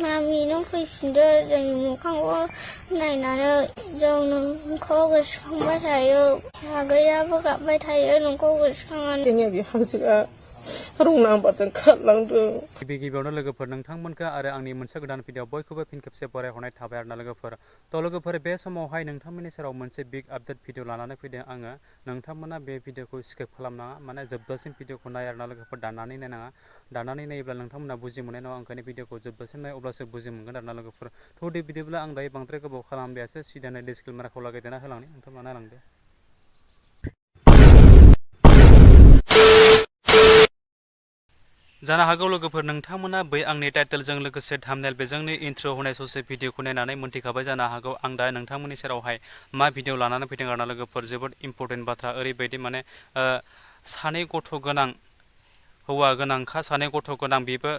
Mami nó phải xin đỡ rồi một không có này là đâu rồi nó có cái không phải thầy ơi cái đó với gặp phải thầy ơi nó có cái không anh tiếng nghe bị hăng chữ rung nam bật chân khát lăng được गिबियावनो लोगोफोर नोंथांमोनखौ आरो आंनि मोनसे गोदान video बयखौबो फिन खेबसे बरायहरनाय थाबाय आरोना लोगोफोर थ' लोगोफोर बे समावहाय नोंथांमोननि सेराव मोनसे बिग आपडेट भिडिअ लानानै फैदों आङो नोंथांमोना बे भिडिअखौ स्किप खालामनाङा माने जोबजासिम भिडिअखौ नाय आरोना लोगोफोर दाननानै नायनाङा दाननानै नायोब्ला नोंथांमोना बुजि मोननाय नङा ओंखायनो भिडिअखौ जोबजासिम नाय अब्लासो बुजि मोनगोन आरोना लोगोफोर थ' दे बिदिब्ला आं दायो बांद्राय गोबाव खालामबायासो सिदानो डिसक्लेमारखौ लागायदेरना होलांनि नोंथांमोना नायलांदो जानो हागौ लोगोफोर नोंथांमोना बै आंनि टाइटेलजों लोगोसे थाम्बनेल बेजोंनो इन्ट्र' होनाय ससे भिडिअखौ नायनानै मोनथिखाबाय जानो हागौ आं दा नोंथांमोननि सेरावहाय मा भिडिअ लानानै फैदों आरोना लोगोफोर जोबोद इम्परटेन्ट बाथ्रा ओरैबायदि माने सानै गथ' गोनां हौवा गोनांखा सानै गथ' गोनां बेबो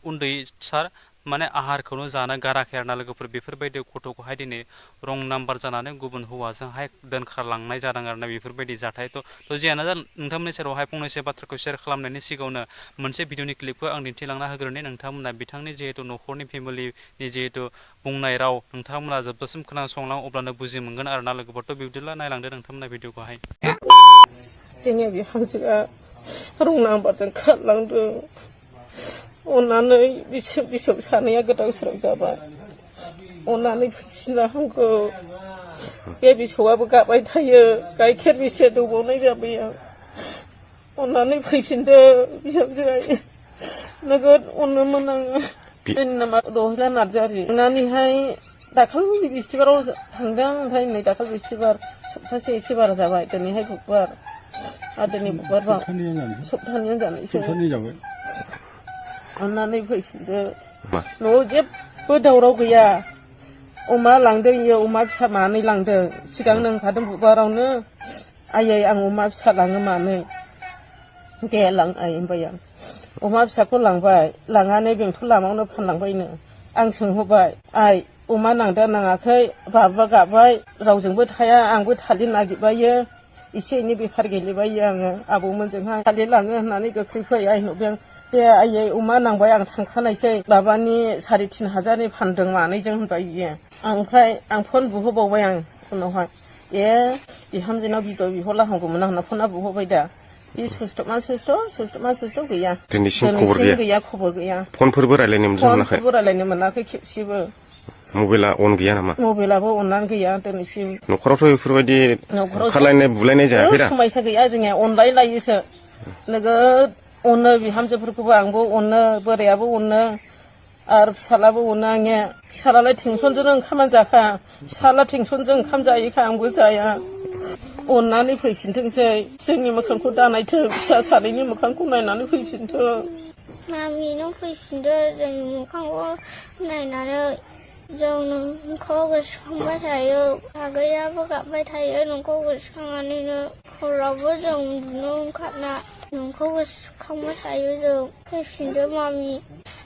उन्दैसार माने आहारखौनो जानो गाराखै आरोना लोगोफोर बेफोरबायदि गथ'खौहाय दिनै रं नाम्बार जानानै गुबुन हौवाजोंहाय दोनखारलांनाय जादों आरोना बेफोरबायदि जाथाय थ' जियानो जा नोंथांमोननि सेरावहाय फंनैसो बाथ्राखौ शेयार खालामनायनि सिगाङावनो मोनसे भिडिअनि क्लिपखौ आं दिन्थिलांना होग्रोनि नोंथांमोना बिथांनि जिहेतु न'खरनि फेमिलिनि जिहेतु बुंनाय राव नोंथांमोना जोबजासिम खोनासंलां अब्लानो बुजि मोनगोन आरोना लोगोफोर थ' बिब्दिब्ला नायलांदो नोंथांमोना भिडिअखौहाय tiếng nghe bị hăng chữ rung nam bật chân khát lăng được अन्नानै बिसौ सानैया गोदाव सोराव जाबाय अन्नानै फैफिनला हामगौ बे बिसौआबो गाबबाय थायो गाइखेर बेसे दौबावनाय जाबाय आं अन्नानै फैफिनदो बिहामजोआ नोगोद अनोमोन आङो जोंनि नामा दहला नार्जारी थांनानैहाय दाखालि बिस्थिबाराव थांदों ओमफ्राय नै दाखालि बिस्थिबार सप्तासे एसे बारा जाबाय दिनैहाय बुधबार आरो दिनै बुधबारबा सप्तानैयानो जानायसै अन्नानै फैफिनदो न'आव जेबो दावराव गैया अमा लांदों इयो अमा फिसा मानै लांदों सिगांनो ओंखारदों बुधबारावनो आयै आं अमा फिसा लाङो मानै दे लां आइ होनबाय आं अमा फिसाखौ लांबाय लांनानै बेंथल लामायावनो फानलांबायनो आं सोंहरबाय आइ अमा नांदों नाङाखै बाबा गाबबाय रावजोंबो थाया आंबो थालिर नागिरबायो एसे एनै बेफार गेलेबायो आङो आबौमोनजोंहाय थालिर लाङो होननानै गोख्रै फै आइ नुदों दे आयै अमा नांबाय आं थांखानायसै माबानि 3,500 फानदों मानैजों होनबाय बियो ओमफ्राय आं फन बुहोबावबाय आं उनावहाय बिहामजोनाव बिदर बिहरला हामगौमोन आं होनना फना बुहोबाय दा बे सुस्त' गैया दिनैसिम खबर गैया फनफोरबो रायलायनो मोनाखै खेबसेबो मबाइला अन गैया नामा मबाइलाबो अननानै गैया दिनैसिम न'खरावथ' बेफोरबायदि खालायनाय बुलायनाय जायाखै दा समायसा गैया जोंनिया अनलायलायोसो नोगोद अनो बिहामजोफोरखौबो आंबो अनो बोरायाबो अनो आरो फिसालाबो अनो आंनिया फिसालालाय टेनसनजोंनो ओंखामानो जाखा फिसाला टेनसनजों ओंखाम जायोखा आंबो जाया अन्नानै फैफिनथोंसै जोंनि मोखांखौ दानायथों फिसा सानैनि मोखांखौ नायनानै फैफिनथों Mami nó phải xin đỡ rồi một không có này là đâu rồi nó có cái không phải thầy ơi cái đó với gặp phải thầy ơi nó có cái không anh nữa hồi đầu với rồi nó khát nè nó có cái không phải thầy ơi rồi phải xin đỡ mami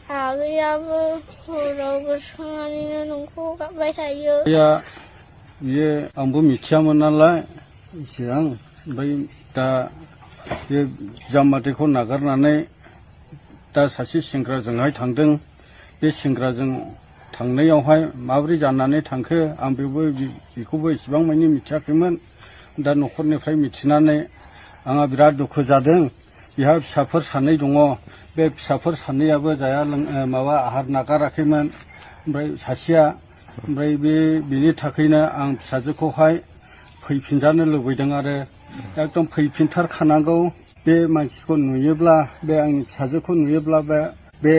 cái đó với hồi đầu cái không anh nữa nó có gặp phải thầy ơi ये आंबो मिथियामोन नालाय सिगां ओमफ्राय दा बे जामादैखौ नागारनानै दा सासे सेंग्राजोंहाय थांदों बे सेंग्राजों थांनायावहाय माबोरै जानानै थांखो आं बेखौबो इसेबां मानि मिथियाखैमोन दा न'खरनिफ्राय मिथिनानै आंहा बिराद दुखु जादों बिहा फिसाफोर सानै दङ बे फिसाफोर सानैयाबो जाया माबा आहार नागाराखैमोन ओमफ्राय सासेया ओमफ्राय बेनि थाखायनो आं फिसाजोखौहाय फैफिनजानो लुबैदों आरो एकदम फैफिनथारखानांगौ बे मानसिखौ नुयोब्ला बे आंनि फिसाजोखौ नुयोब्ला बे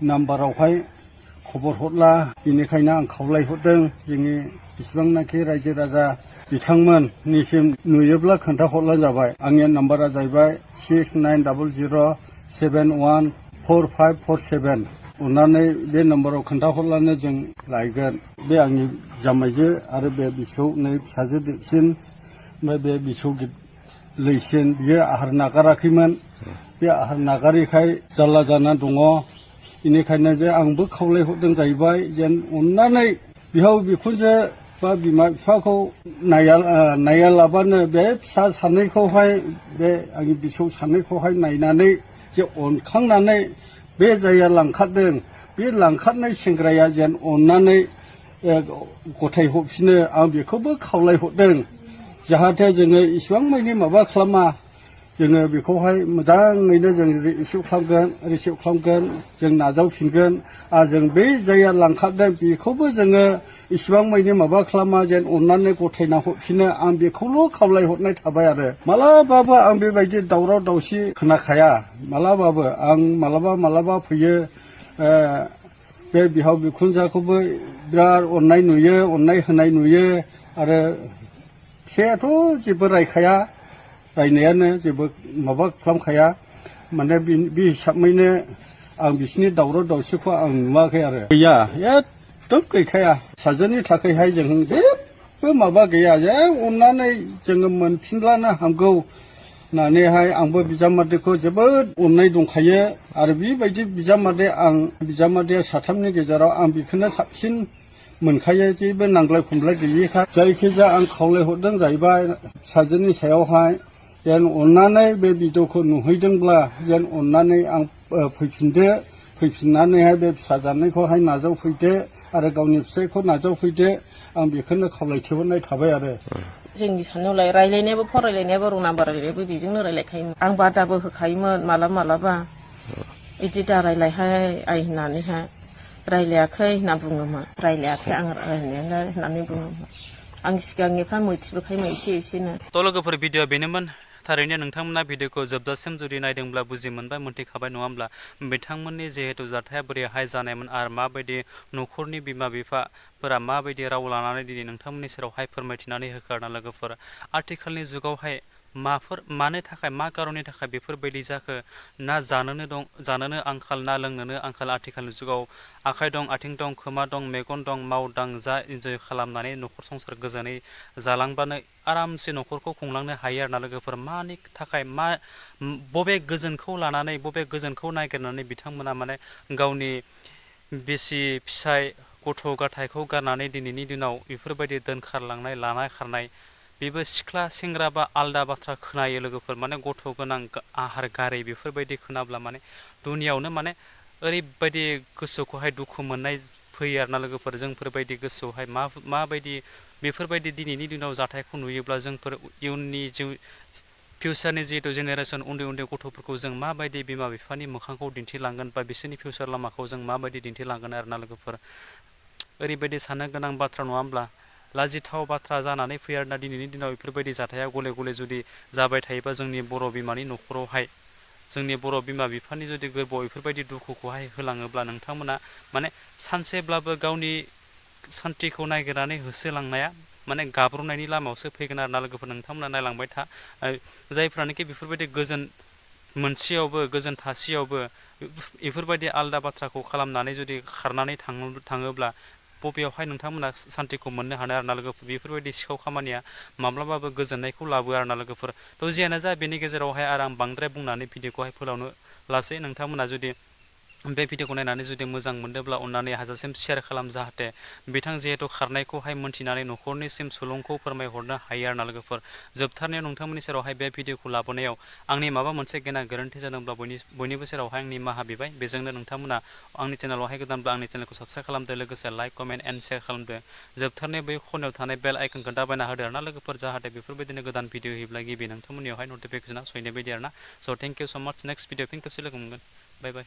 नाम्बारावहाय खबर हरला बेनिखायनो आं खावलायहरदों जोंनि बेसेबांनाखि रायजो राजा बिथांमोननिसिम नुयोब्ला खोन्थाहरलानो जाबाय आंनि नाम्बारा जाहैबाय 6900714547 अन्नानै बे नाम्बाराव खोन्थाहरलानो जों लायगोन बे आंनि जामाइजो आरो बे बिसौ नै फिसाजो देरसिन ओमफ्राय बे बिसौ लैसिन बियो आहार नागाराखैमोन बे आहार नागारिखाय जारला जाना दङ बेनिखायनो जे आंबो खावलायहरदों जाहैबाय जेन अन्नानै बिहाव बिखुनजो बा बिमा बिफाखौ नायालाबानो बे फिसा सानैखौहाय बे आंनि बिसौ सानैखौहाय नायनानै जे अनखांनानै बे जायगा लांखारदों बे लांखारनाय सेंग्राया जेन अननानै गथाय हरफिनो आं बेखौबो खावलायहरदों जाहाथे जोङो इसिबां मानि माबा खालामा जोङो बेखौहाय मोजाङैनो जों रिसिभ खालामगोन जों नाजावफिनगोन आरो जों बै जायहा लांखारदों बेखौबो जोङो इसिबां मानि माबा खालामा जेन अननानै गथायना हरफिनो आं बेखौल' खावलायहरनाय थाबाय आरो मालाबाबो आं बेबायदि दावराव दावसि खोनाखाया मालाबाबो आं मालाबा फैयो बे बिहाव बिखुनजोखौबो बिराद अननाय नुयो अननाय होनाय नुयो आरो फिसायाथ' जेबो रायखाया रायनायानो जेबो माबा खालामखाया माने बे हिसाबैनो आं बिसिनि दावराव दावसिखौ आं नुवाखै आरो गैया एकदम गैखाया फिसाजोनि थाखायहाय जों जेबो माबा गैया जे अननानै जोङो मोनफिनब्लानो हामगौ होननानैहाय आंबो बिजामादैखौ जोबोद अननाय दंखायो आरो बेबायदि बिजामादैया साथामनि गेजेराव आं बेखौनो साबसिन मोनखायो जेबो नांज्लाय खमलाय गैयिखाय जायखिजाया आं खावलायहरदों जाहैबाय फिसाजोनि सायावहाय जेन अननानै बे भिडिअखौ नुहैदोंब्ला जेन अननानै आं फैफिननानैहाय बे फिसा जानायखौहाय नाजावफैदो आरो गावनि फिसायखौ नाजावफैदो आं बेखौनो खावलायथिहरनाय थाबाय आरो जोंनि साननायावलाय रायलायनायाबो फरायलायनायाबो रं नाम्बार रायलायनायाबो बेजोंनो रायलायखायोमोन आं बादाबो होखायोमोन मालाबा बिदि दा रायलायहाय आइ होननानैहाय रायलायाखै होनना बुङोमोन रायलायाखै आं रायलायनायालाय होननानै बुङोमोन आं सिगांनिफ्राय मिथिबोखायोमोन एसेनो थ' लोगोफोर भिडिअ बेनोमोन थारैनो नोंथांमोना भिडिअखौ जोबजासिम जुदि नायदोंब्ला बुजि मोनबाय मोन्थिखाबाय नङा होमब्ला बिथांमोननि जिहेतु जाथाया बोरैहाय जानायमोन आरो माबायदि न'खरनि बिमा बिफाफोरा माबायदि राव लानानै दिनै नोंथांमोननि सेरावहाय फोरमायथिनानै होखारना लोगोफोर आथिखालनि जुगावहाय मानो थाखाय मा कारननि थाखाय बेफोरबायदि जाखो ना जानोनो आंखाल ना लोंनोनो आंखाल आथिखालनि जुगाव आखाइ दं आथिं दं खोमा दं मेगन दं मावदां जा इन्जय खालामनानै न'खर संसार गोजोनै जालांबानो आरामसे न'खरखौ खुंलांनो हायो आरोना लोगोफोर मानि थाखाय बबे गोजोनखौ लानानै बबे गोजोनखौ नागिरनानै बिथांमोना माने गावनि बिसि फिसाय गथ' गथायखौ गारनानै दिनैनि दिनाव बेफोरबायदि दोनखारलांनाय लानाय खारनाय बेबो सिख्ला सेंग्रा बा आलदा बाथ्रा खोनायो लोगोफोर माने गथ' गोनां आहार गारै बेफोरबायदि खोनाब्ला माने दुनियावनो माने ओरैबायदि गोसोखौहाय दुखु मोननाय फैयो आरोना लोगोफोर जोंफोरबायदि गोसोआवहाय माबायदि बेफोरबायदि दिनैनि दिनाव जाथायखौ नुयोब्ला जोंफोर इयुननि फिउचारनि जिहेतु जेनेरेसन उन्दै गथ'फोरखौ जों माबायदि बिमा बिफानि मोखांखौ दिन्थिलांगोन बा बिसोरनि फिउचार लामाखौ जों माबायदि दिन्थिलांगोन आरोना लोगोफोर ओरैबायदि साननो गोनां बाथ्रा नङा होमब्ला लाजिथाव बाथ्रा जानानै फैयो आरोना दिनैनि दिनाव बेफोरबायदि जाथाया गले गले जुदि जाबाय थायोबा जोंनि बर' बिमानि न'खरावहाय जोंनि बर' बिमा बिफानि जुदि गोरबोआव बेफोरबायदि दुखुखौहाय होलाङोब्ला नोंथांमोना माने सानसेब्लाबो गावनि सान्थिखौ नागिरनानै होसोलांनाया माने गाब्र'नायनि लामायावसो फैगोन आरोना लोगोफोर नोंथांमोना नायलांबाय था जायफ्रानोखि बेफोरबायदि गोजोन मोनसेयावबो गोजोन थासेयावबो बेफोरबायदि आलदा बाथ्राखौ खालामनानै जुदि खारनानै थाङोब्ला बबेयावहाय नोंथांमोना सान्थिखौ मोननो हानो आरोना लोगोफोर बेफोरबायदि सिखाव खामानिया माब्लाबाबो गोजोननायखौ लाबोआ आरोना लोगोफोर थ' जियानो जा बेनि गेजेरावहाय आरो आं बांद्राय बुंनानै भिडिअखौहाय फोलावनो लासै नोंथांमोना जुदि बे भिडिअखौ नायनानै जुदि मोजां मोनदोंब्ला अननानै हाजासिम शेयार खालाम जाहाथे बिथां जिहेतु खारनायखौहाय मोन्थिनानै न'खरनिसिम सुलुंखौ फोरमायहरनो हायो आरोना लोगोफोर जोबथारनायाव नोंथांमोननि सेरावहाय बे भिडिअखौ लाबोनायाव आंनि माबा मोनसे गेना गोरोन्थि जादोंब्ला बयनिबो सेरावहाय आंनि निमाहा बिबाय बेजोंनो नोंथांमोना आंनि चेनेलावहाय गोदानब्ला आंनि चेनेलखौ साबस्क्राइब खालामदो लोगोसे लाइक कमेन्ट एन्ड शेयार खालामदो जोबथारनायाव बै खनायाव थानाय बेल आइकनखौ दाबायना होदो आरोना लोगोफोर जाहाथे बेफोरबायदिनो गोदान भिडिअ होयोब्ला गिबि नोंथांमोननियावहाय नटिफिकेसना सहैनाय बायदि आरोना स' थेंक इउ स' माच नेक्स्ट भिडिअ फिन खेबसे लोगो मोनगोन बाय बाय